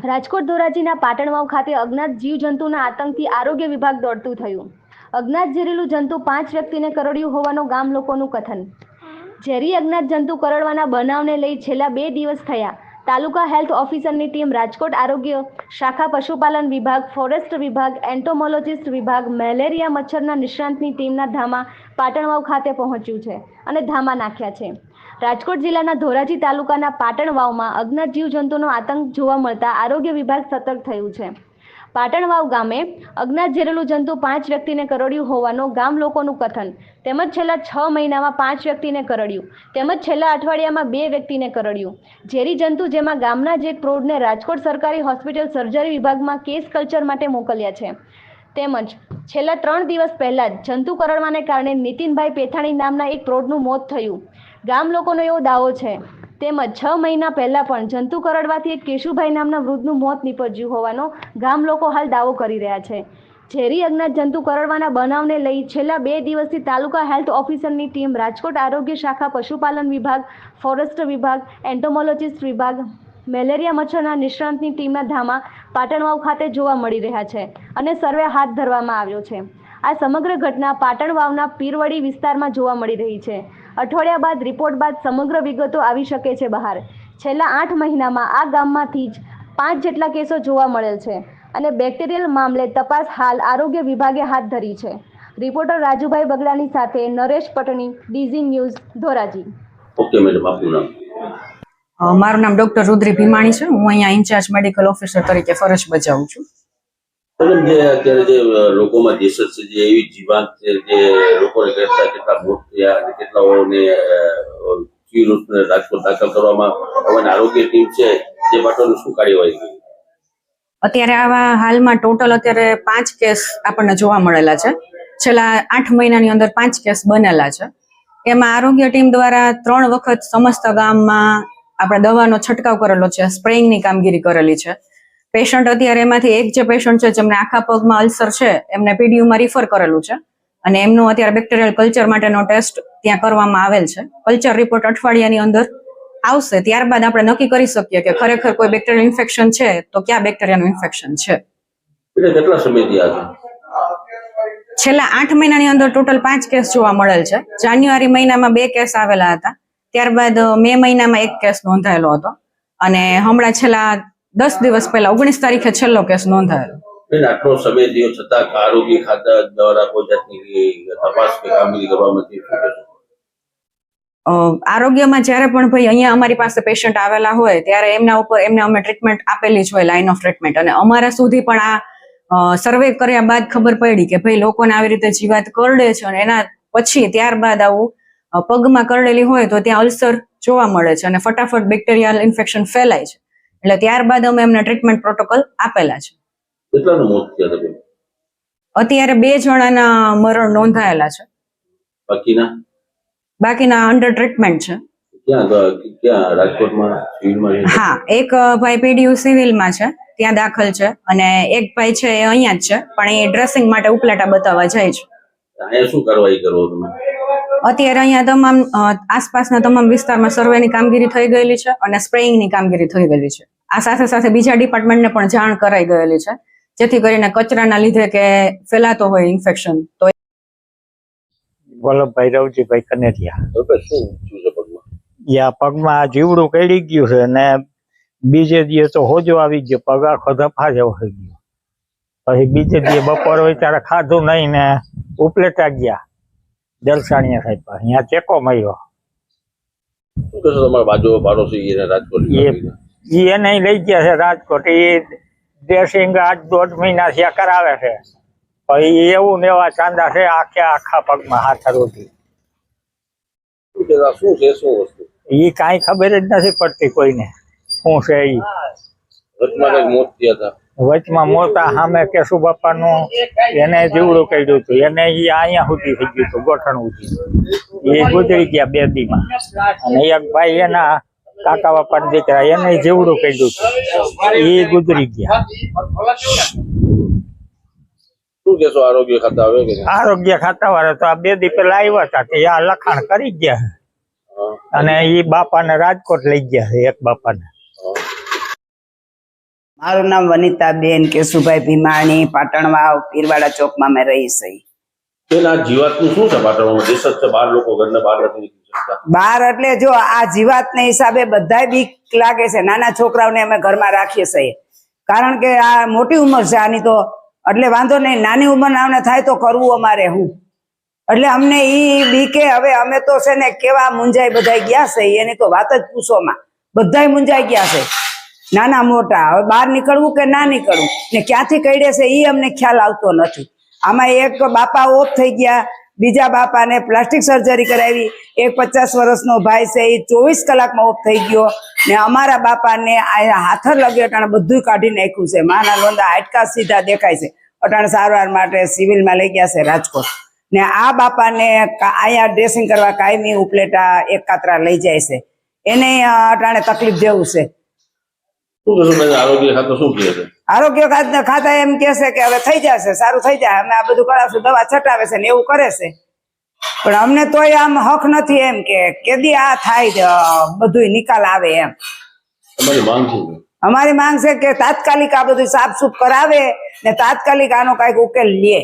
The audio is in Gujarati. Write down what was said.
રાજકોટ ધોરાજીના પાટણવાવ ખાતે અજ્ઞાત જીવજંતુના આતંકથી આરોગ્ય વિભાગ દોડતું થયું. અજ્ઞાત ઝેરીલું જંતુ 5 વ્યક્તિને કરડ્યું હોવાનું ગામ લોકોનું કથન. ઝેરી અજ્ઞાત જંતુ કરડવાના બનાવને લઈ છેલ્લા 2 દિવસ થયા. તાલુકા હેલ્થ ઓફિસરની ટીમ રાજકોટ આરોગ્ય શાખા, પશુપાલન વિભાગ, ફોરેસ્ટ વિભાગ, એન્ટોમોલોજીસ્ટ વિભાગ, મેલેરિયા મચ્છરના નિષ્ણાંતની ટીમના ધામા પાટણવાવ ખાતે પહોંચ્યું છે અને ધામા નાખ્યા છે. રાજકોટ જિલ્લાના ધોરાજી તાલુકાના પાટણવાવમાં અજ્ઞાત જીવજંતુનો આતંક જોવા મળતા આરોગ્ય વિભાગ સતર્ક થયું છે. પાટણવાવ ગામે અજ્ઞાત ઝેરેલું જંતુ 5 વ્યક્તિને કરડ્યું હોવાનું ગામ લોકોનું કથન. તેમજ છેલ્લા 6 મહિનામાં 5 વ્યક્તિને કરડ્યું. તેમજ છેલ્લા અઠવાડિયામાં 2 વ્યક્તિને કરડ્યું. ઝેરી જંતુ જેમાં ગામના જ એક પ્રૌઢને રાજકોટ સરકારી હોસ્પિટલ સર્જરી વિભાગમાં કેસ કલ્ચર માટે મોકલ્યા છે. તેમજ છેલ્લા 3 દિવસ પહેલા જ જંતુ કરડવાને કારણે નીતિનભાઈ પેથાણી નામના એક પ્રૌઢનું મોત થયું. ગામ લોકોનો એવો દાવો છે. તેમજ 6 મહિના પહેલા પણ જંતુ કરડવાથી એક કેશુભાઈ નામના વૃદ્ધનું મોત નીપજ્યું હોવાનો ગામ લોકો હાલ દાવો કરી રહ્યા છે. ઝેરી અજ્ઞાત જંતુ કરડવાના બનાવને લઈ છેલ્લા 2 દિવસથી તાલુકા હેલ્થ ઓફિસરની ટીમ રાજકોટ આરોગ્ય શાખા, પશુપાલન વિભાગ, ફોરેસ્ટ વિભાગ, એન્ટોમોલોજીસ્ટ વિભાગ, મેલેરિયા મચ્છરના નિષ્ણાંતની ટીમના ધામા પાટણવાવ ખાતે જોવા મળી રહ્યા છે અને સર્વે હાથ ધરવામાં આવ્યો છે. આ સમગ્ર ઘટના પાટણવાવના પીરવડી વિસ્તારમાં જોવા મળી રહી છે. અઠવાડિયા બાદ રિપોર્ટ બાદ સમગ્ર વિગતો આવી શકે છે બહાર. છેલ્લા 8 મહિનામાં આ ગામમાંથી જ 5 જેટલા કેસો જોવા મળેલ છે અને બેક્ટેરિયલ મામલે તપાસ હાલ આરોગ્ય વિભાગે હાથ ધરી છે. રિપોર્ટર રાજુભાઈ બગડાની સાથે Naresh Patni, DZ news, Dhoraji. Okay madam, આપનું નામ? મારું નામ ડોક્ટર રુદ્રી ભીમાણી છે. હું અહીંયા ઇન્ચાર્જ મેડિકલ ઓફિસર તરીકે ફરજ બજાવું છું. મેડમ, જે અત્યારે જે લોકોમાં જેસર છે, જે એવી જીવાત છે જે લોકોને કેટલા મોત થયા અને કેટલાઓને રાજકોટ દાખલ કરવામાં હવે આરોગ્ય ટીમ છે જે માટેનું શું કાર્યવાહી કરી? અત્યારે આવા હાલમાં ટોટલ અત્યારે 5 કેસ આપણને જોવા મળેલા છે. છેલ્લા 8 મહિનાની અંદર 5 કેસ બનેલા છે. એમાં આરોગ્ય ટીમ દ્વારા 3 વખત સમસ્ત ગામમાં આપણે દવાનો છંટકાવ કરેલો છે, સ્પ્રેઇંગની કામગીરી કરેલી છે. પેશન્ટ અત્યારે એમાંથી એક જે પેશન્ટ છે જેમને આખા પગમાં અલ્સર છે એમને પીડીયુમાં રિફર કરેલું છે અને એમનું અત્યારે બેક્ટેરિયલ કલ્ચર માટેનો ટેસ્ટ ત્યાં કરવામાં આવેલ છે. કલ્ચર રિપોર્ટ અઠવાડિયાની અંદર આવશે, ત્યારબાદ આપણે નક્કી કરી શકીએ કે ખરેખર કોઈ બેક્ટેરિયલ ઇન્ફેક્શન છે તો ક્યાં બેક્ટેરિયાનું ઇન્ફેક્શન છે. કેટલા સમયથી આ છેલ્લા 8 મહિનાની અંદર ટોટલ 5 કેસ જોવા મળેલ છે. જાન્યુઆરી મહિનામાં 2 કેસ આવેલા હતા, ત્યારબાદ મે મહિનામાં 1 કેસ નોંધાયેલો હતો અને હમણાં છેલ્લા 10 દિવસ પહેલા 19 તારીખે છેલ્લો કેસ નોંધાયેલો. આટલો સમય થયો છતાં આરોગ્ય ખાતા દ્વારા કોઈ જાતની તપાસ કે કામગીરી કરવામાં નથી? આરોગ્યમાં જ્યારે પણ ભાઈ અહીંયા અમારી પાસે પેશન્ટ આવેલા હોય ત્યારે એમના ઉપર એમને અમે ટ્રીટમેન્ટ આપેલી જ હોય, લાઇન ઓફ ટ્રીટમેન્ટ. અને અમારા સુધી પણ આ સર્વે કર્યા બાદ ખબર પડી કે ભાઈ લોકોને આવી રીતે જીવાત કરડે છે અને એના પછી ત્યારબાદ આવું પગમાં કરડેલી હોય તો ત્યાં અલ્સર જોવા મળે છે અને ફટાફટ બેક્ટેરિયલ ઇન્ફેક્શન ફેલાય છે. એટલે ત્યારબાદ અમે એમને ટ્રીટમેન્ટ પ્રોટોકોલ આપેલા છે. કેટલાનું મોત થયા હતા? અત્યારે 2 જણાના મરણ નોંધાયેલા છે, બાકીના અંડર ટ્રીટમેન્ટ છે. ક્યાં રાજકોટમાં સિવિલમાં? હા, એક ભાઈ પીડીયુ સિવિલમાં છે, ત્યાં દાખલ છે અને એક ભાઈ છે એ અહીંયા જ છે પણ એ ડ્રેસિંગ માટે ઉપલેટા બતાવવા જાય છે. અહીંયા શું કાર્યવાહી કરો તમે? અત્યારે અહીંયા તમામ આસપાસના તમામ વિસ્તારમાં સર્વેની કામગીરી થઈ ગયેલી છે અને સ્પ્રેઇંગની કામગીરી થઈ ગયેલી છે. આ સાથે સાથે બીજા ડિપાર્ટમેન્ટને પણ જાણ કરાઈ ગયેલી છે જેથી કરીને કચરાના લીધે કે ફેલાતો હોય ઇન્ફેક્શન તો. વલ્લભભાઈ રવજીભાઈ કનેરિયા. શું છે પગમાં? યા પગમાં જીવડું કડી ગયું છે ને બીજે દિવસે તો હોજો આવી ગયો, પગ આખો ધફા જેવો થઈ ગયો. પછી બીજે દિવસે બપોર હોય ત્યારે ખાધું નહીં ને ઉપલેટા ગયા દલસાણીયા સાહેબ અહીંયા ચેકો માર્યો. શું કહેશો તમારા બાજુ પાડોશી રાજકોટ? એને લઈ ગયા છે રાજકોટ. એ ડ્રેસિંગ 8-1.5 મહિના થયા કરાવે છે. પછી એવું ને એવા ચાંદા છે આખા પગમાં હાથ રોટી. શું છે શું વસ્તુ? એ કાંઈ ખબર જ નથી પડતી કોઈને શું છે. એ વચમાં મોત થયા હતા. વચમાં મોટા સામે કેશુ બાપાનું એને જીવડું કર્યું હતું, એને એ અહીંયા સુધી થઈ ગયું હતું, ગોઠણ સુધી. એ ગુજરી ગયા 2 દીમાં. અને એક ભાઈ એના કાકા બાપાના દીકરા એને જીવડું કર્યું હતું, એ ગુજરી ગયા. શું કેશો આરોગ્ય ખાતા આવે કે? આરોગ્ય ખાતા વાળા તો આ 2 દી પેલા આવ્યા હતા તે આ લખાણ કરી ગયા અને એ બાપાને રાજકોટ લઈ ગયા છે, એક બાપાને. મારું નામ વનિતાબેન કેશુભાઈ ભીમાણી, પાટણવાવ પીરવાડા ચોકમાં મેં રહી છે. પેલા આ જીવાતનું શું છે પાટણમાં? દેશ જ છે, બહાર લોકો ઘરના બહાર નથી નીકળી શકતા. બહાર એટલે જો આ જીવાતને હિસાબે બધાય બીક લાગે છે. નાના છોકરાઓને અમે ઘરમાં રાખીએ છીએ, કારણ કે આ મોટી ઉંમર છે આની, તો એટલે વાંધો નહીં. નાની ઉંમરના થાય તો કરવું અમારે હું, એટલે અમને ઈ બીકે હવે અમે તો છે ને કેવા મુંજાઈ બધાય ગયા છે, એની તો વાત જ પૂછોમાં. બધાય મુંજાઈ ગયા છે, નાના મોટા. હવે બહાર નીકળવું કે ના નીકળવું ને ક્યાંથી કઈડે છે ઈ અમને ખ્યાલ આવતો નથી. આમાં એક બાપા ઓફ થઈ ગયા, બીજા બાપાને પ્લાસ્ટિક સર્જરી કરાવી, એક 50 વર્ષનો ભાઈ છે એ 24 કલાકમાં ઓફ થઈ ગયો, ને અમારા બાપાને હાથર લગે અટાણે બધું કાઢી નાખ્યું છે. માના લોંદા હાડકા સીધા દેખાય છે. અટાણે સારવાર માટે સિવિલમાં લઈ ગયા છે રાજકોટ. ને આ બાપાને અહીંયા ડ્રેસિંગ કરવા કાયમી ઉપલેટા એક કાતરા લઈ જાય છે. એને અટાણે તકલીફ જેવું છે. શું કહેશો બેન? આરોગ્ય ખાતું શું કહે છે? આરોગ્ય ખાતા એમ કે છે કે હવે થઈ જશે, સારું થઈ જાય, અમે આ બધું કરાવશું, દવા છટાવે છે ને એવું કરે છે. પણ અમને તોય આમ હક નથી એમ કે કેદી આ થાય બધું નિકાલ આવે એમ. તમારી માંગ શું છે? અમારી માંગ છે કે તાત્કાલિક આ બધું સાફ સૂફ કરાવે ને તાત્કાલિક આનો કઈક ઉકેલ લે.